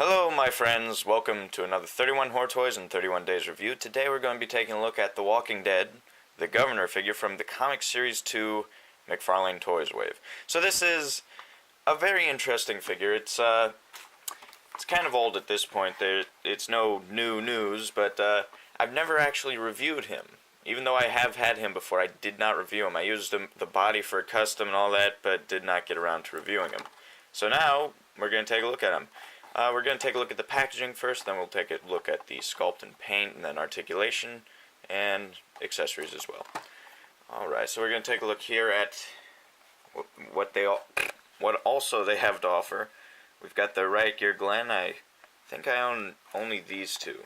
Hello my friends, welcome to another 31 Horror Toys in 31 Days review. Today we're going to be taking a look at The Walking Dead, the Governor figure from the comic series 2 McFarlane Toys Wave. So this is a very interesting figure. It's kind of old at this point. It's no new news, but I've never actually reviewed him. Even though I have had him before, I did not review him. I used the body for a custom and all that, but did not get around to reviewing him. So now we're going to take a look at him. We're going to take a look at the packaging first, then we'll take a look at the sculpt and paint, and then articulation, and accessories as well. Alright, so we're going to take a look here at what also they have to offer. We've got the Riot Gear Glenn. I think I own only these two.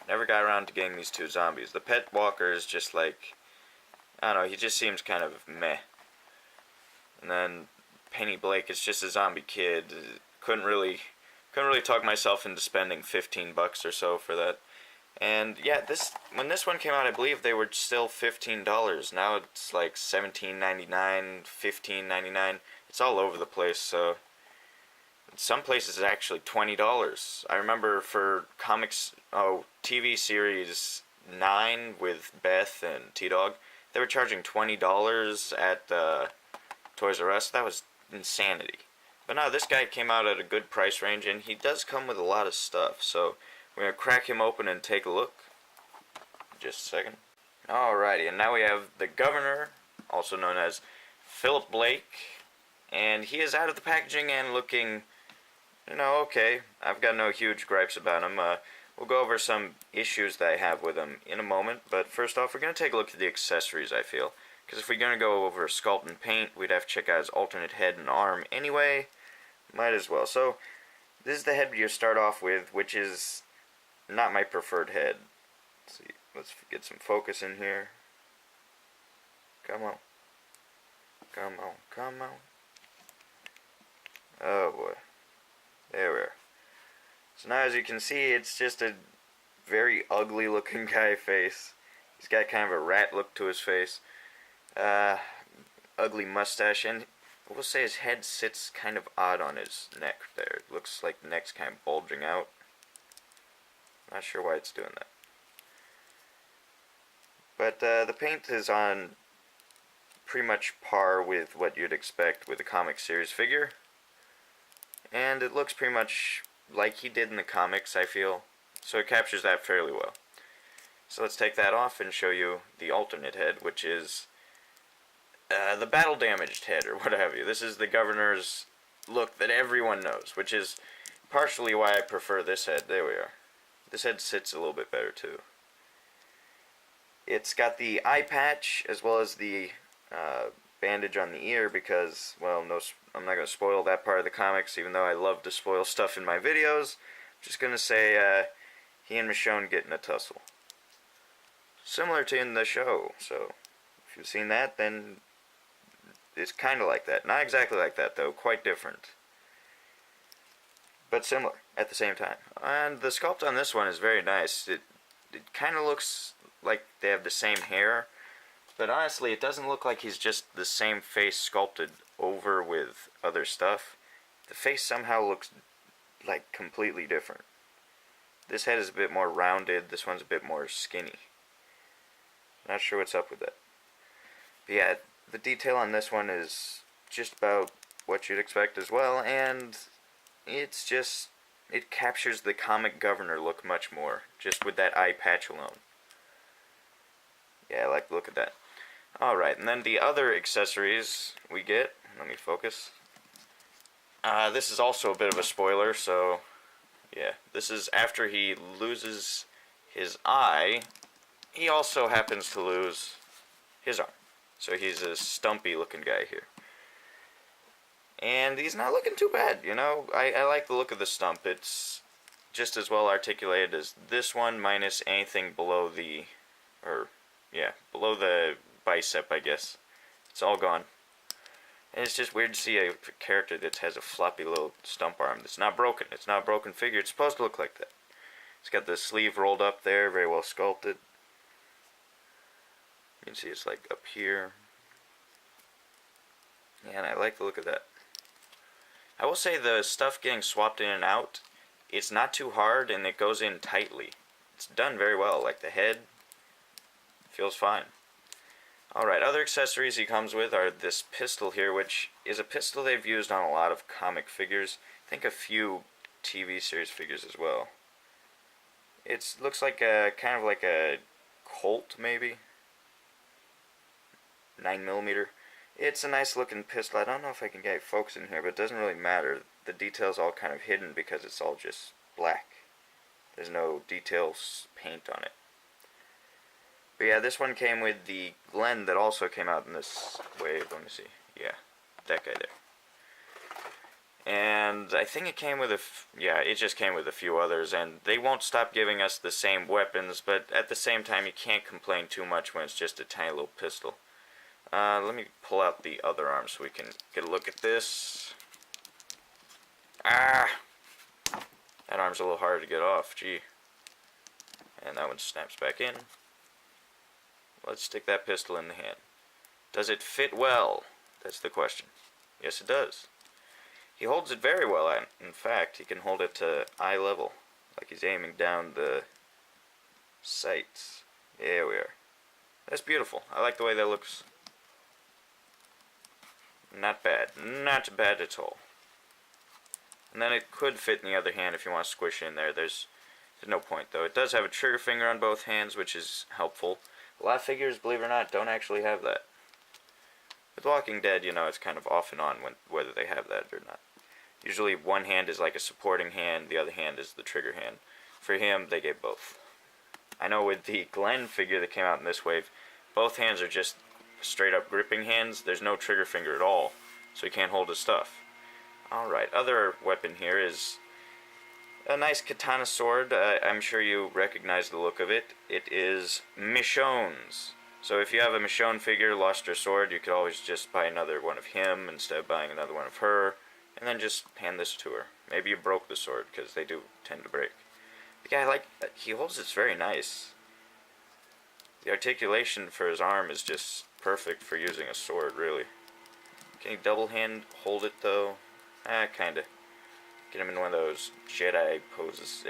Never got around to getting these two zombies. The Pet Walker is just like, I don't know, he just seems kind of meh. And then Penny Blake is just a zombie kid. Couldn't really talk myself into spending $15 or so for that. And yeah, when this one came out, I believe they were still $15. Now it's like $17.99, $15.99. It's all over the place. So in some places it's actually $20. I remember for TV series 9 with Beth and T-Dog, they were charging $20 at Toys R Us. That was insanity. But now this guy came out at a good price range, and he does come with a lot of stuff. So we're going to crack him open and take a look. Just a second. Alrighty, and now we have the Governor, also known as Philip Blake. And he is out of the packaging and looking, okay. I've got no huge gripes about him. We'll go over some issues that I have with him in a moment. But first off, we're going to take a look at the accessories, I feel. Because if we're going to go over sculpt and paint, we'd have to check out his alternate head and arm anyway. Might as well. So, this is the head you start off with, which is not my preferred head. Let's see. Let's get some focus in here. Come on. Come on. Come on. Oh boy. There we are. So now as you can see, it's just a very ugly looking guy face. He's got kind of a rat look to his face. Ugly mustache, and we'll say his head sits kind of odd on his neck there. It looks like the neck's kind of bulging out. Not sure why it's doing that. But the paint is on pretty much par with what you'd expect with a comic series figure. And it looks pretty much like he did in the comics, I feel. So it captures that fairly well. So let's take that off and show you the alternate head, which is the battle damaged head, or what have you. This is the Governor's look that everyone knows, which is partially why I prefer this head. There we are. This head sits a little bit better too. It's got the eye patch as well as the bandage on the ear because, well, I'm not going to spoil that part of the comics, even though I love to spoil stuff in my videos. I'm just going to say he and Michonne get in a tussle. Similar to in the show, so if you've seen that, then it's kind of like that. Not exactly like that, though. Quite different. But similar at the same time. And the sculpt on this one is very nice. It kind of looks like they have the same hair. But honestly, it doesn't look like he's just the same face sculpted over with other stuff. The face somehow looks like completely different. This head is a bit more rounded. This one's a bit more skinny. Not sure what's up with that. But yeah, the detail on this one is just about what you'd expect as well, and it captures the comic Governor look much more, just with that eye patch alone. Yeah, I like the look at that. Alright, and then the other accessories we get, let me focus. This is also a bit of a spoiler, so yeah, this is after he loses his eye. He also happens to lose his arm. So he's a stumpy looking guy here. And he's not looking too bad, I like the look of the stump. It's just as well articulated as this one, minus anything below below the bicep, I guess. It's all gone. And it's just weird to see a character that has a floppy little stump arm that's not broken. It's not a broken figure. It's supposed to look like that. It's got the sleeve rolled up there, very well sculpted. You can see it's like up here. Yeah, and I like the look of that. I will say the stuff getting swapped in and out it's not too hard and it goes in tightly. It's done very well. Like the head feels fine. Alright, other accessories he comes with are this pistol here, which is a pistol they've used on a lot of comic figures. I think a few TV series figures as well. It looks like a kind of like a Colt, maybe. 9mm. It's a nice looking pistol. I don't know if I can get focus in here, but it doesn't really matter. The detail's all kind of hidden because it's all just black. There's no details paint on it. But yeah, this one came with the Glen that also came out in this wave. Let me see. Yeah, that guy there. And I think it came with it just came with a few others, and they won't stop giving us the same weapons, but at the same time you can't complain too much when it's just a tiny little pistol. Let me pull out the other arm so we can get a look at this. Ah! That arm's a little harder to get off, gee. And that one snaps back in. Let's stick that pistol in the hand. Does it fit well? That's the question. Yes, it does. He holds it very well. In fact, he can hold it to eye level, like he's aiming down the sights. There we are. That's beautiful. I like the way that looks. Not bad. Not bad at all. And then it could fit in the other hand if you want to squish in there. There's no point, though. It does have a trigger finger on both hands, which is helpful. A lot of figures, believe it or not, don't actually have that. With Walking Dead, you know, it's kind of off and on whether they have that or not. Usually one hand is like a supporting hand, the other hand is the trigger hand. For him, they gave both. I know with the Glen figure that came out in this wave, both hands are just straight up gripping hands. There's no trigger finger at all, so he can't hold his stuff. Alright, other weapon here is a nice katana sword. I'm sure you recognize the look of it. It is Michonne's. So if you have a Michonne figure, lost her sword, you could always just buy another one of him instead of buying another one of her, and then just hand this to her. Maybe you broke the sword, because they do tend to break. The guy, he holds this very nice. The articulation for his arm is just perfect for using a sword, really. Can he double hand hold it, though? Kinda. Get him in one of those Jedi poses.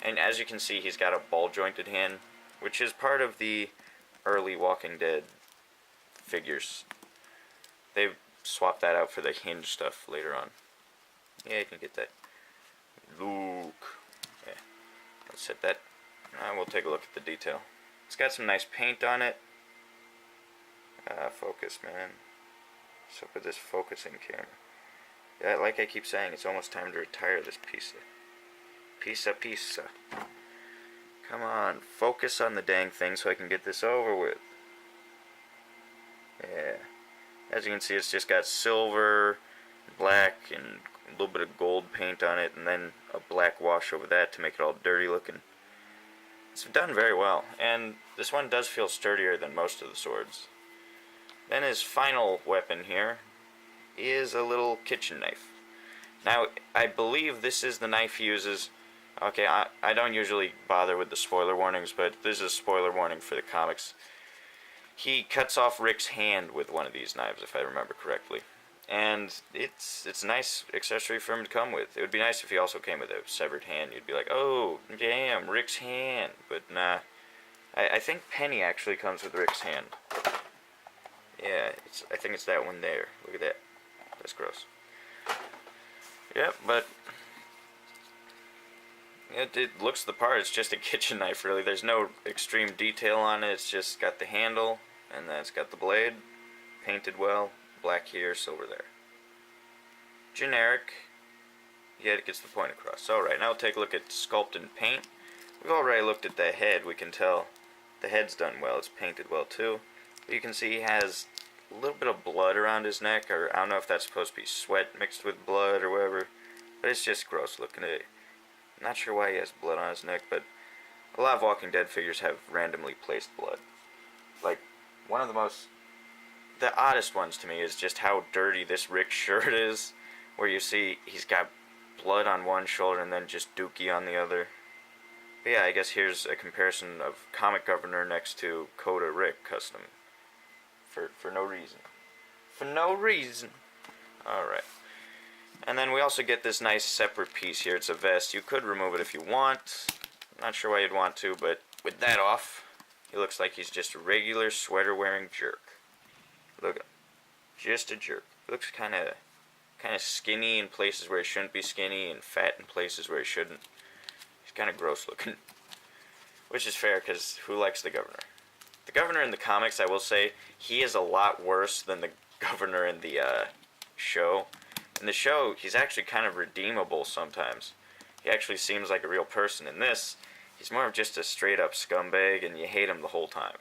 And as you can see, he's got a ball-jointed hand, which is part of the early Walking Dead figures. They've swapped that out for the hinge stuff later on. Yeah, you can get that. Luke. Yeah. Let's set that. We'll take a look at the detail. It's got some nice paint on it. Focus, man. What's up with this focusing camera? Yeah, like I keep saying, it's almost time to retire this pizza. Come on, focus on the dang thing so I can get this over with. Yeah. As you can see, it's just got silver, black, and a little bit of gold paint on it, and then a black wash over that to make it all dirty looking. It's done very well, and this one does feel sturdier than most of the swords. Then his final weapon here is a little kitchen knife. Now, I believe this is the knife he uses. Okay, I don't usually bother with the spoiler warnings, but this is a spoiler warning for the comics. He cuts off Rick's hand with one of these knives, if I remember correctly. And it's a nice accessory for him to come with. It would be nice if he also came with a severed hand. You'd be like, oh, damn, Rick's hand. But nah. I think Penny actually comes with Rick's hand. Yeah, I think it's that one there. Look at that. That's gross. Yep, but it looks the part. It's just a kitchen knife, really. There's no extreme detail on it. It's just got the handle, and then it's got the blade, painted well, black here, silver there. Generic, yet it gets the point across. Alright, now we'll take a look at sculpt and paint. We've already looked at the head. We can tell the head's done well. It's painted well, too. But you can see he has a little bit of blood around his neck, or I don't know if that's supposed to be sweat mixed with blood or whatever, but it's just gross looking at it. I'm not sure why he has blood on his neck, but a lot of Walking Dead figures have randomly placed blood. Like, one of the oddest ones to me is just how dirty this Rick shirt is, where you see he's got blood on one shoulder and then just dookie on the other. But yeah, I guess here's a comparison of Comic Governor next to Coda Rick custom. For no reason. For no reason. Alright. And then we also get this nice separate piece here. It's a vest. You could remove it if you want. Not sure why you'd want to, but with that off, he looks like he's just a regular sweater-wearing jerk. Look at him. Just a jerk. He looks kind of skinny in places where he shouldn't be skinny and fat in places where he shouldn't. He's kind of gross looking. Which is fair, because who likes the governor? The governor in the comics, I will say, he is a lot worse than the governor in the show. In the show, he's actually kind of redeemable sometimes. He actually seems like a real person. In this, he's more of just a straight-up scumbag, and you hate him the whole time.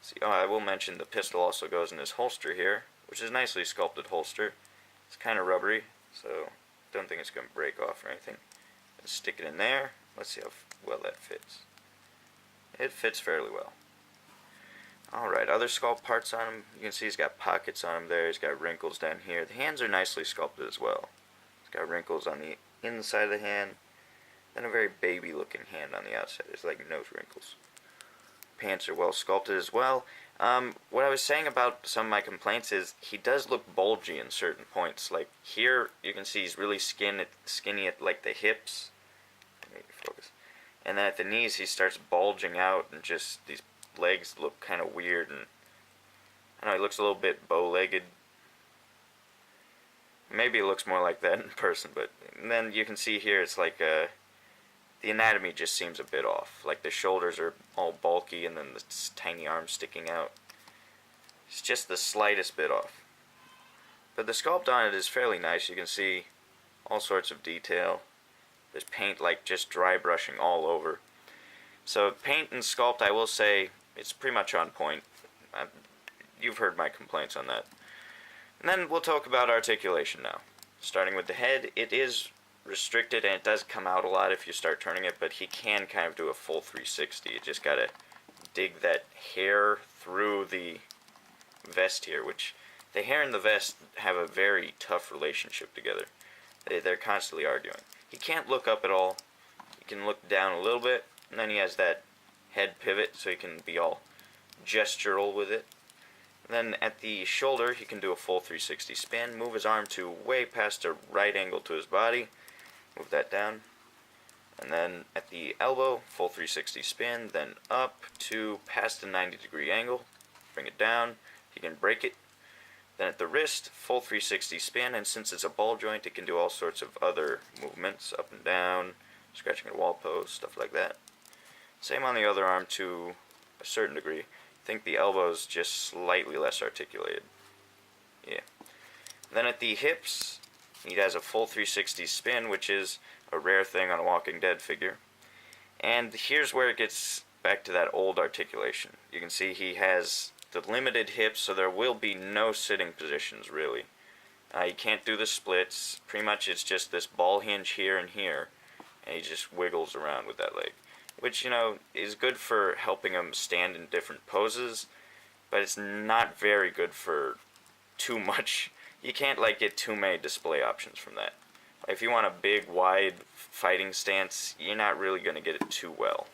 See, I will mention the pistol also goes in his holster here, which is a nicely sculpted holster. It's kind of rubbery, so don't think it's going to break off or anything. Let's stick it in there. Let's see how well that fits. It fits fairly well. Alright, other sculpt parts on him. You can see he's got pockets on him there. He's got wrinkles down here. The hands are nicely sculpted as well. He's got wrinkles on the inside of the hand. Then a very baby looking hand on the outside. There's like nose wrinkles. Pants are well sculpted as well. What I was saying about some of my complaints is he does look bulgy in certain points. Like here, you can see he's really skinny at like the hips. Maybe focus. And then at the knees, he starts bulging out, and just these legs look kind of weird. And I don't know, he looks a little bit bow-legged. Maybe it looks more like that in person, but and then you can see here it's like the anatomy just seems a bit off. Like the shoulders are all bulky, and then the tiny arms sticking out. It's just the slightest bit off. But the sculpt on it is fairly nice. You can see all sorts of detail. There's paint like just dry brushing all over. So paint and sculpt, I will say, it's pretty much on point. You've heard my complaints on that. And then we'll talk about articulation now. Starting with the head, it is restricted and it does come out a lot if you start turning it, but he can kind of do a full 360. You just gotta dig that hair through the vest here, which the hair and the vest have a very tough relationship together. They're constantly arguing. He can't look up at all. He can look down a little bit, and then he has that head pivot so he can be all gestural with it. And then at the shoulder, he can do a full 360 spin, move his arm to way past a right angle to his body, move that down. And then at the elbow, full 360 spin, then up to past a 90-degree angle, bring it down, he can break it. Then at the wrist, full 360 spin, and since it's a ball joint, it can do all sorts of other movements, up and down, scratching a wall post, stuff like that. Same on the other arm to a certain degree. I think the elbow's just slightly less articulated. Yeah. Then at the hips, he has a full 360 spin, which is a rare thing on a Walking Dead figure. And here's where it gets back to that old articulation. You can see he has the limited hips, so there will be no sitting positions, really. You can't do the splits. Pretty much it's just this ball hinge here and here, and he just wiggles around with that leg. Which, you know, is good for helping him stand in different poses, but it's not very good for too much. You can't, like, get too many display options from that. If you want a big, wide fighting stance, you're not really going to get it too well.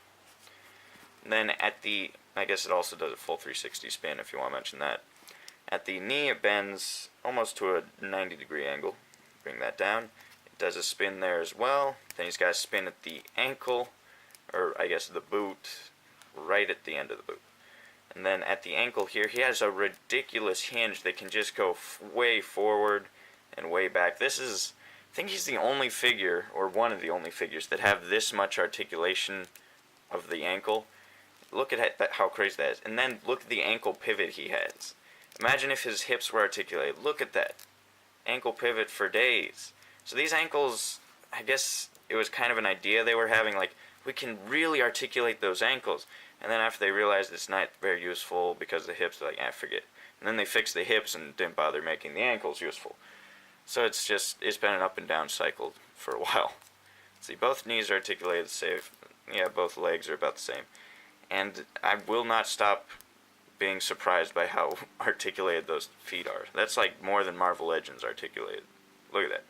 And then at the, I guess it also does a full 360 spin if you want to mention that. At the knee, it bends almost to a 90-degree angle. Bring that down. It does a spin there as well. Then he's got a spin at the ankle, or I guess the boot, right at the end of the boot. And then at the ankle here, he has a ridiculous hinge that can just go way forward and way back. This is, I think he's the only figure, or one of the only figures, that have this much articulation of the ankle. Look at how crazy that is. And then look at the ankle pivot he has. Imagine if his hips were articulated. Look at that. Ankle pivot for days. So these ankles, I guess it was kind of an idea they were having, like, we can really articulate those ankles. And then after they realized it's not very useful because the hips, they're like, forget. And then they fixed the hips and didn't bother making the ankles useful. So it's been an up and down cycle for a while. See, both knees are articulated the same. Yeah, both legs are about the same. And I will not stop being surprised by how articulated those feet are. That's like more than Marvel Legends articulated. Look at that.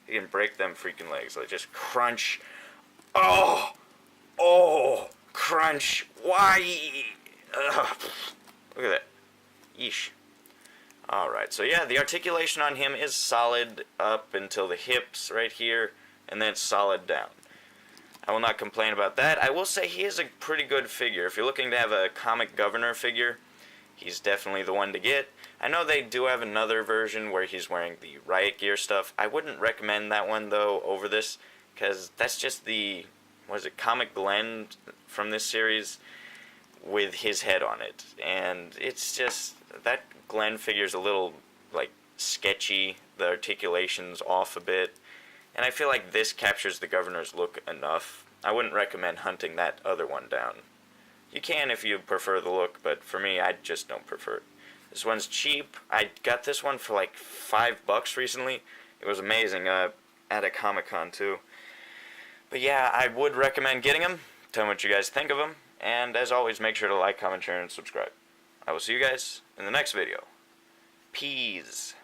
You can break them freaking legs. They just crunch. Oh, crunch. Why? Ugh. Look at that. Yeesh. Alright, so yeah, the articulation on him is solid up until the hips right here, and then it's solid down. I will not complain about that. I will say he is a pretty good figure. If you're looking to have a comic governor figure, he's definitely the one to get. I know they do have another version where he's wearing the riot gear stuff. I wouldn't recommend that one, though, over this, because that's just the, what is it, Comic Glenn from this series with his head on it. And it's just, that Glenn figure's a little, like, sketchy. The articulation's off a bit. And I feel like this captures the governor's look enough. I wouldn't recommend hunting that other one down. You can if you prefer the look, but for me, I just don't prefer it. This one's cheap. I got this one for like $5 recently. It was amazing at a Comic-Con too. But yeah, I would recommend getting them. Tell me what you guys think of them. And as always, make sure to like, comment, share, and subscribe. I will see you guys in the next video. Peace.